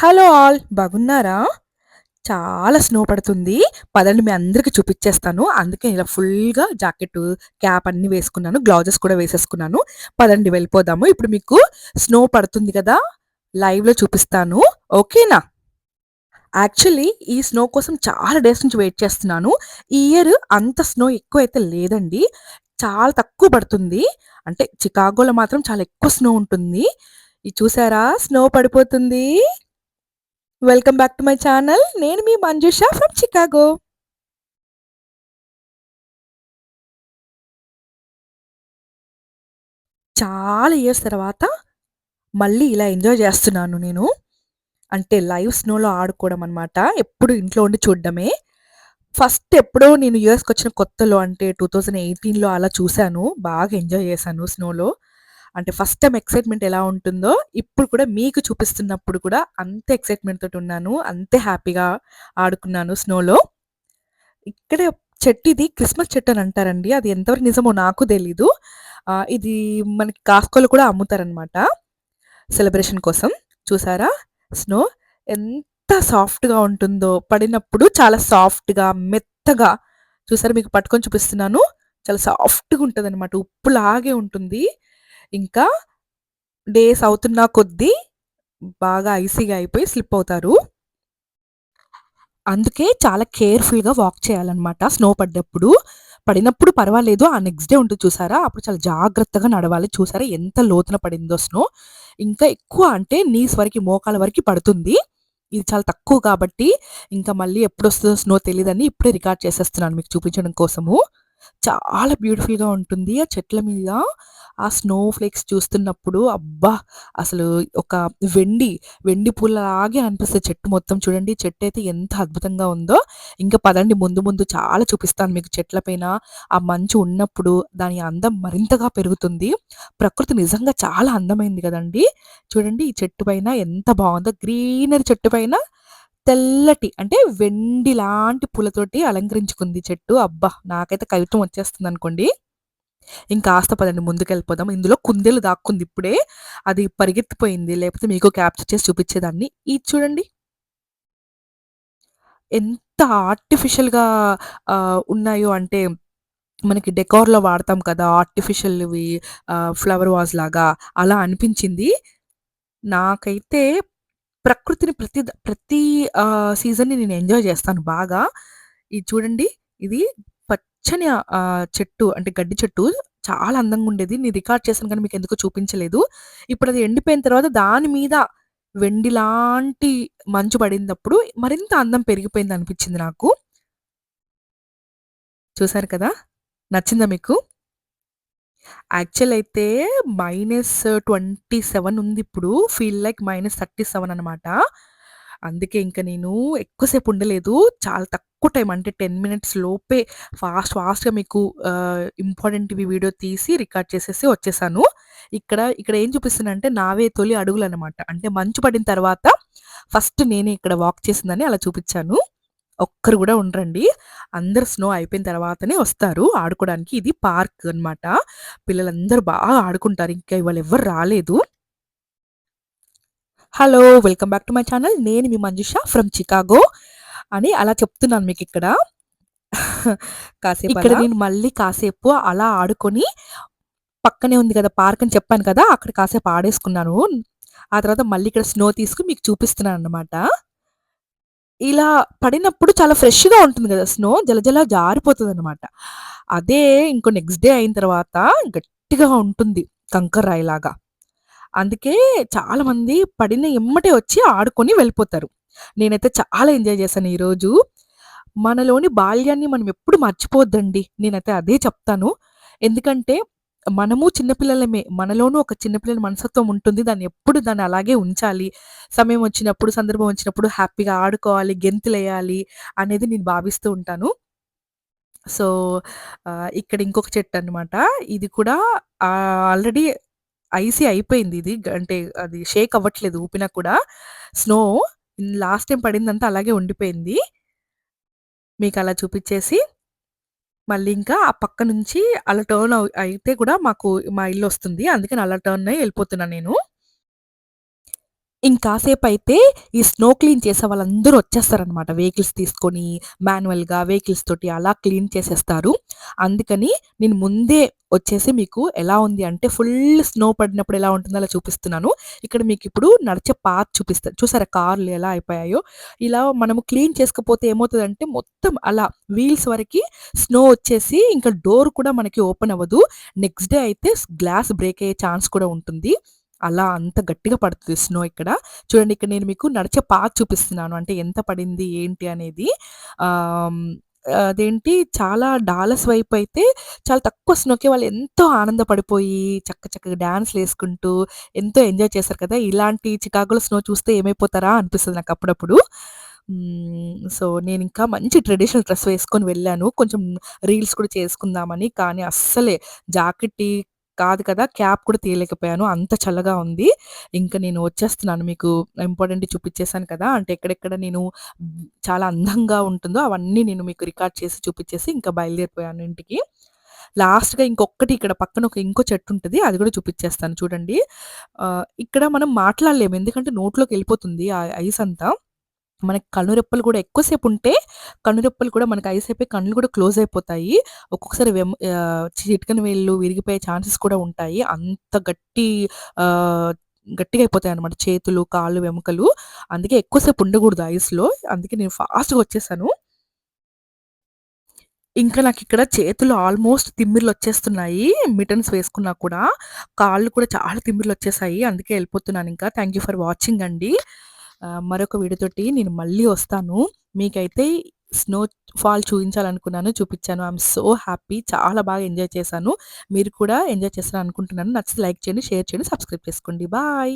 Hello all బాగున్నారా? చాలా snow పడుతుంది. పదండి మీ అందరికి చూపిచ్చేస్తాను. అందుకే ఇలా ఫుల్‌గా జాకెట్టు, క్యాప్ అన్నీ వేసుకున్నాను. గ్లౌజెస్ కూడా వేసేసుకున్నాను. పదండి వెళ్ళిపోదాము. ఇప్పుడు మీకు స్నో పడుతుంది కదా! లైవ్‌లో చూపిస్తాను. ఓకేనా? యాక్చువల్లీ ఈ స్నో కోసం చాలా డేస్ నుంచి వెయిట్ చేస్తున్నాను. ఈ ఇయర్ అంత స్నో ఎక్కువైతే లేదండి. చాలా తక్కువ పడుతుంది. అంటే చికాగోలో మాత్రం చాలా ఎక్కువ స్నో ఉంటుంది. ఇది చూసారా స్నో పడిపోతుంది. Welcome back to my channel. నేను మీ మంజుష ఫ్రమ్ చికాగో. చాలా ఇయర్స్ తర్వాత మళ్ళీ ఇలా ఎంజాయ్ చేస్తున్నాను నేను. అంటే లైవ్ స్నోలో ఆడుకోవడం అనమాట. ఎప్పుడు ఇంట్లో ఉండి చూడడమే. ఫస్ట్ ఎప్పుడో నేను యూఎస్‌కొచ్చిన కొత్తలో అంటే 2018లో అలా చూసాను. బాగా ఎంజాయ్ చేశాను స్నోలో. అంటే ఫస్ట్ టైమ్ ఎక్సైట్‌మెంట్ ఎలా ఉంటుందో ఇప్పుడు కూడా మీకు చూపిస్తున్నప్పుడు కూడా అంతే ఎక్సైట్‌మెంట్ తోటున్నాను. అంతే హ్యాపీగా ఆడుకున్నాను స్నోలో. ఇక్కడే చెట్టు ఇది క్రిస్మస్ చెట్టు అని అంటారండి. అది ఎంతవరకు నిజమో నాకు తెలీదు. ఇది మనకి కాస్కోలో కూడా అమ్ముతారనమాట. సెలబ్రేషన్ కోసం. చూసారా? స్నో ఎంత సాఫ్ట్‌గా ఉంటుందో. పడినప్పుడు చాలా సాఫ్ట్‌గా, మెత్తగా చూసారా మీకు పట్టుకొని చూపిస్తున్నాను. చాలా సాఫ్ట్‌గా ఉంటదనమాట. ఉప్పులాగే ఉంటుంది. ఇంకా డేస్ అవుతున్న కొద్దీ బాగా ఐసీగా అయిపోయి స్లిప్ అవుతారు. అందుకే చాలా కేర్‌ఫుల్‌గా వాక్ చేయాలనమాట స్నో పడ్డప్పుడు. పడినప్పుడు పర్వాలేదు. ఆ నెక్స్ట్ డే ఉంటది చూసారా? అప్పుడు చాలా జాగ్రత్తగా నడవాలి. చూసారా ఎంత లోతున పడిందో స్నో. ఇంకా ఎక్కువ అంటే నీస్ వరకి, మోకాళ్ళ వరకి పడుతుంది. ఇది చాలా తక్కువ కాబట్టి, ఇంకా మళ్ళీ ఎప్పుడొస్తదో స్నో తెలీదని ఇప్పుడే రికార్డ్ చేసేస్తున్నాను మీకు చూపించడం కోసము. చాలా బ్యూటిఫుల్‌గా ఉంటుంది. ఆ చెట్ల మీద ఆ స్నో ఫ్లేక్స్ చూస్తున్నప్పుడు అబ్బా! అసలు ఒక వెండి, వెండి పూలలాగే అనిపిస్తది చెట్టు మొత్తం. చూడండి చెట్టయితే ఎంత అద్భుతంగా ఉందో. ఇంకా పదండి ముందు ముందు చాలా చూపిస్తాను మీకు చెట్ల పైన. ఆ మంచు ఉన్నప్పుడు దాని అందం మరింతగా పెరుగుతుంది. ప్రకృతి నిజంగా చాలా అందమైంది గదండీ! చూడండి ఈ చెట్టు పైన ఎంత బావుందో. గ్రీనరీ చెట్టు పైన తెల్లటి అంటే వెండి లాంటి పూలతోటి అలంకరించుకుంది చెట్టు. అబ్బా! నాకైతే కవిత్వం వచ్చేస్తుందనుకోండి. ఇంకాస్త పదండి ముందుకెళ్ళిపోదాం. ఇందులో కుందేలు దాక్కుంది ఇప్పుడే. అది పరిగెత్తిపోయింది. లేకపోతే మీకు క్యాప్చర్ చేసి చూపిచ్చేదాన్ని. ఇది చూడండి. ఎంత ఆర్టిఫిషియల్‌గా ఉన్నాయో అంటే మనకి డెకార్‌లో వాడతాం కదా! ఆర్టిఫిషియల్‌వి ఫ్లవర్ వాస్ లాగా అలా అనిపించింది. నాకైతే ప్రకృతిని ప్రతి సీజన్‌ని నేను ఎంజాయ్ చేస్తాను బాగా. ఇది చూడండి. ఇది పచ్చని చెట్టు అంటే గడ్డి చెట్టు. చాలా అందంగుండేది. నేను రికార్డ్ చేశాను కానీ మీకెందుకో చూపించలేదు. ఇప్పుడది ఎండిపోయిన తర్వాత దాని మీద వెండిలాంటి మంచు పడినప్పుడు మరింత అందం పెరిగిపోయిందనిపించింది నాకు. చూసారు కదా! నచ్చిందా మీకు? యాక్చువల్ అయితే -27 ఉందిప్పుడు. ఫీల్ లైక్ -37 అనమాట. అందుకే ఇంక నేను ఎక్కువ సేపు ఉండలేదు. చాలా తక్కువ టైం అంటే 10 మినిట్స్ లోపే ఫాస్ట్‌గా మీకు ఇంపార్టెంట్‌వి వీడియో తీసి రికార్డ్ చేసేసి వచ్చేసాను. ఇక్కడ ఏం చూపిస్తున్నానంటే నావే తొలి అడుగులనమాట. అంటే మంచు పడిన తర్వాత ఫస్ట్ నేనే ఇక్కడ వాక్ చేసిందని అలా చూపిచ్చాను. ఒక్కరు గూడా ఉండరండి. అందరూ స్నో అయిపోయిన తర్వాతనే వస్తారు ఆడుకోడానికి. ఇది పార్క్ అనమాట. పిల్లలందరూ బాగా ఆడుకుంటారు. ఇంకా ఇవాళ ఎవ్వరు రాలేదు. Hello! Welcome back to my channel. నేను మీ మంజుష ఫ్రమ్ చికాగో అని అలా చెప్తున్నాను మీకిక్కడ. కాసేపు ఇక్కడ నేను మళ్ళీ కాసేపు అలా ఆడుకొని పక్కనే ఉంది కదా! పార్క్ అని చెప్పాను కదా! అక్కడ కాసేపు ఆడేసుకున్నాను. ఆ తర్వాత మళ్ళీ ఇక్కడ స్నో తీసుకొని మీకు చూపిస్తున్నానన్నమాట. ఇలా పడినప్పుడు చాలా ఫ్రెష్‌గా ఉంటుంది గదా! స్నో జలజల జారిపోతదనమాట. అదే ఇంకో నెక్స్ట్ డే అయిన తర్వాత గట్టిగా ఉంటుంది కంకర్రాయిలాగా. అందుకే చాలామంది పడిన ఎమ్మటే వచ్చి ఆడుకొని వెళ్ళిపోతారు. నేనైతే చాలా ఎంజాయ్ చేశాను ఈరోజు. మనలోని బాల్యాన్ని మనం ఎప్పుడు మర్చిపోవద్దండి. నేనైతే అదే చెప్తాను. ఎందుకంటే మనము చిన్న పిల్లలమే. మనలోనూ ఒక చిన్న పిల్లల మనస్తత్వం ఉంటుంది. దాన్ని అలాగే ఉంచాలి. సమయం వచ్చినప్పుడు, సందర్భం వచ్చినప్పుడు హ్యాపీగా ఆడుకోవాలి, గెంతులేయాలి అనేది నేను భావిస్తూ ఉంటాను. సో, ఇక్కడ ఇంకొక చెట్టనమాట. ఇది కూడా ఆల్రెడీ ఐసీ అయిపోయింది ఇది. అంటే అది షేక్ అవ్వట్లేదు ఊపినా కూడా. స్నో లాస్ట్ టైమ్ పడిందంతా అలాగే ఉండిపోయింది. మీకలా చూపిచ్చేసి మళ్ళీ ఇంకా ఆ పక్క నుంచి అలా టర్న్ అయితే కూడా మా ఇల్లొస్తుంది. అందుకని అలా టర్న్ అయ్యి ఎళ్ళిపోతున్నా నేను. ఇంకాసేపయితే ఈ స్నో క్లీన్ చేసే వాళ్ళందరూ వచ్చేస్తారనమాట. వెహికల్స్ తీసుకొని మాన్యువల్‌గా వెహికల్స్ తోటి అలా క్లీన్ చేసేస్తారు. అందుకని నేను ముందే వచ్చేసి మీకు ఎలా ఉంది అంటే ఫుల్ స్నో పడినప్పుడు ఎలా ఉంటుందో అలా చూపిస్తున్నాను. ఇక్కడ మీకిప్పుడు నడిచే పాత్ చూపిస్తాను. చూసారా కార్లు ఎలా అయిపోయాయో? ఇలా మనము క్లీన్ చేసుకోపోతే ఏమవుతదంటే మొత్తం అలా వీల్స్ వరకి స్నో వచ్చేసి ఇంకా డోర్ కూడా మనకి ఓపెన్ అవ్వదు. నెక్స్ట్ డే అయితే గ్లాస్ బ్రేక్ అయ్యే ఛాన్స్ కూడా ఉంటుంది. అలా అంత గట్టిగా పడుతది స్నో ఇక్కడ. చూడండి ఇక్కడ నేను మీకు నడిచే పాత్ చూపిస్తున్నాను. అంటే ఎంత పడింది ఏంటి అనేది. ఆహ్, హ్మ్, అదేంటి చాలా డాలస్ వైపయితే చాలా తక్కువ స్నోకే వాళ్ళు ఎంతో ఆనందపడిపోయి చక్కగా డాన్స్‌లేసుకుంటూ ఎంతో ఎంజాయ్ చేశారు కదా! ఇలాంటి చికాగోలో స్నో చూస్తే ఏమైపోతారా అనిపిస్తది నాకప్పుడప్పుడు. సో, నేనింకా మంచి ట్రెడిషనల్ డ్రెస్ వేసుకొని వెళ్ళాను. కొంచెం రీల్స్ కూడా చేసుకుందామని. కానీ అస్సలే జాకెట్‌టి కాదు కదా! క్యాప్ కూడా తీయలేకపోయాను. అంత చల్లగా ఉంది. ఇంక నేను వచ్చేస్తున్నాను. మీకు ఇంపార్టెంట్‌వి చూపిచ్చేసాను కదా! అంటే ఎక్కడెక్కడ నేను చాలా అందంగా ఉంటుందో అవన్నీ నేను మీకు రికార్డ్ చేసి చూపిచ్చేసి ఇంకా బయలుదేరిపోయాను ఇంటికి. లాస్ట్‌గా ఇంకొక్కటి ఇక్కడ పక్కన ఇంకో చెట్టుంటది. అది కూడా చూపిచ్చేస్తాను చూడండి. ఇక్కడ మనం మాట్లాడలేము. ఎందుకంటే నోట్లోకెళ్ళిపోతుంది ఆ ఐస్ అంతా. మనకి కనురెప్పలు కూడా ఎక్కువ సేపుంటే కనురెప్పలు కూడా మనకి ఐస్ అయిపోయి కళ్ళు కూడా క్లోజ్ అయిపోతాయి. ఒక్కొక్కసారి చిటికెన వేళ్ళు విరిగిపోయే ఛాన్సెస్ కూడా ఉంటాయి. అంత ఆహ్, గట్టిగా అయిపోతాయన్నమాట చేతులు, కాళ్ళు, వెముకలు. అందుకే ఎక్కువ సేపు ఉండకూడదు ఐస్‌లో. అందుకే నేను ఫాస్ట్‌గా వచ్చేసాను. ఇంకా నాకిక్కడ చేతులు ఆల్మోస్ట్ తిమ్మిర్లొచ్చేస్తున్నాయి. మిటన్స్ వేసుకున్నా కూడా. కాళ్ళు కూడా చాలా తిమ్మిర్లొచ్చేసాయి. అందుకే ఎళ్ళిపోతున్నానింకా. థాంక్ యూ ఫర్ వాచింగ్ అండి. మరొక వీడియోతోటి నేను మళ్ళీ వస్తాను. మీకైతే స్నో ఫాల్ చూయించాలనుకున్నాను. చూపిచ్చాను. I am so happy. చాలా బాగా ఎంజాయ్ చేశాను. మీరు కూడా ఎంజాయ్ చేస్తారనుకుంటున్నాను. నచ్చితే లైక్ చేయండి, షేర్ చేయండి, సబ్స్క్రైబ్ చేసుకోండి. బాయ్.